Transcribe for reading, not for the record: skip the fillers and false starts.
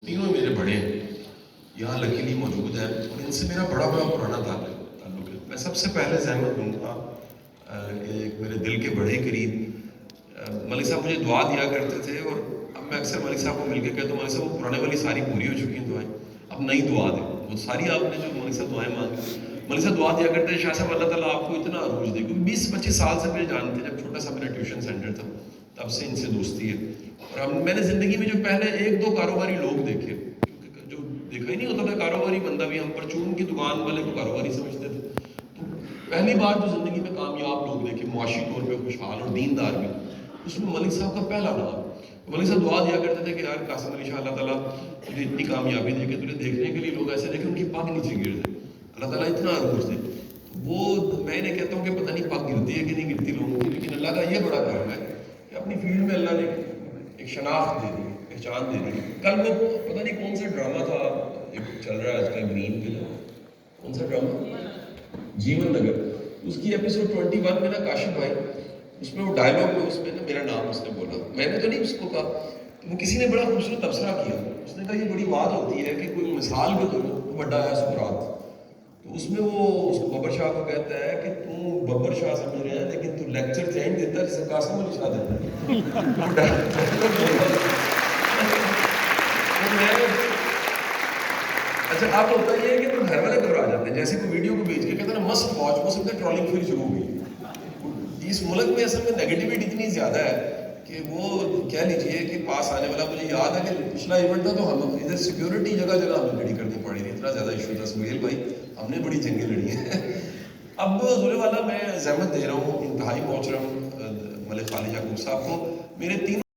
تینوں میرے بڑے ہیں، یہاں لکیلی موجود ہیں اور ان سے میرا بڑا پرانا تعلق ہے۔ میں سب سے پہلے زحمت دوں گا ایک میرے دل کے بڑے قریب ملک صاحب مجھے دعا دیا کرتے تھے، اور اب میں اکثر ملک صاحب کو مل کے کہتا ہوں ملک صاحب وہ پرانے والی ساری پوری ہو چکی ہیں دعائیں، اب نئی دعا دیں۔ وہ ساری آپ نے جو ملک صاحب دعائیں مانگی، ملک صاحب دعا دیا کرتے ہیں شاہ صاحب اللہ تعالیٰ آپ کو اتنا عروج دے، کیونکہ 20-25 سال سے مجھے جانتے ہیں، جب چھوٹا سا میرا ٹیوشن سینٹر تھا تب سے ان سے دوستی ہے۔ اور میں نے زندگی میں جو پہلے 1-2 کاروباری لوگ دیکھے، جو دیکھا ہی نہیں ہوتا تھا کاروباری بندہ بھی، ہم پرچون کی دکان والے کو کاروباری سمجھتے تھے، تو پہلی بار جو زندگی میں کامیاب لوگ دیکھے، معاشی طور پہ خوشحال اور دیندار بھی، اس میں ملک صاحب کا پہلا نام۔ ملک صاحب دعا دیا کرتے تھے کہ یار قاسم علی شاہ اللہ تعالیٰ تجھے اتنی کامیابی دے کہ تجھے دیکھنے کے لیے لوگ ایسے دیکھیں ان کی پگ نیچے گر دے، اللہ تعالیٰ اتنا عروج دے۔ وہ میں انہیں کہتا ہوں کہ پتہ نہیں پگ گرتی ہے کہ نہیں گرتی لوگوں کی، لیکن اللہ کا یہ بڑا کرم ہے کہ اپنی فیلڈ میں اللہ نے ایک شناخت دے دی، پہچان دے دی۔ کل وہ پتہ نہیں کون سا ڈرامہ تھا ایک چل رہا ہے آج کل گرین پہ، کون سا ڈرامہ، جیون نگر، اس کی ایپیسوڈ 21 میں نا کاشف بھائی، اس میں وہ ڈائلاگ میں اس میں نا میرا نام اس نے بولا، میں نے تو نہیں اس کو کہا، وہ کسی نے بڑا خوبصورت تبصرہ کیا، اس نے کہا یہ بڑی بات ہوتی ہے کہ کوئی مثال بھی دو بڑا ہے سقراط، تو اس میں وہ اس کو ببر شاہ کو کہتا ہے کہ تو ببر شاہ سمجھ رہے ہیں لیکن تو لیکچر چینج دیتا ہے جسے قاسم علی شاہ دیتا ہے۔ اچھا اب ہوتا یہ ہے کہ تو گھر والے گھبرا جاتے ہیں، جیسے کوئی ویڈیو کو بھیج کے کہتے ہیں نا مسٹ واچ، وہ سمجھتے ہیں ٹرولنگ پھر شروع ہو گئی۔ اس ملک میں اصل میں نیگیٹیوٹی اتنی زیادہ ہے کہ وہ کہہ لیجئے کہ پاس آنے والا، مجھے یاد ہے کہ پچھلا ایونٹ تھا تو ہم ادھر سیکیورٹی جگہ جگہ ہمیں کھڑی کرنی پڑی تھی، اتنا زیادہ ایشو تھا۔ سہیل بھائی ہم نے بڑی جنگیں لڑی ہیں۔ اب حضور والا میں زحمت دے رہا ہوں انتہائی محترم ملک خالد یعقوب صاحب کو، میرے 3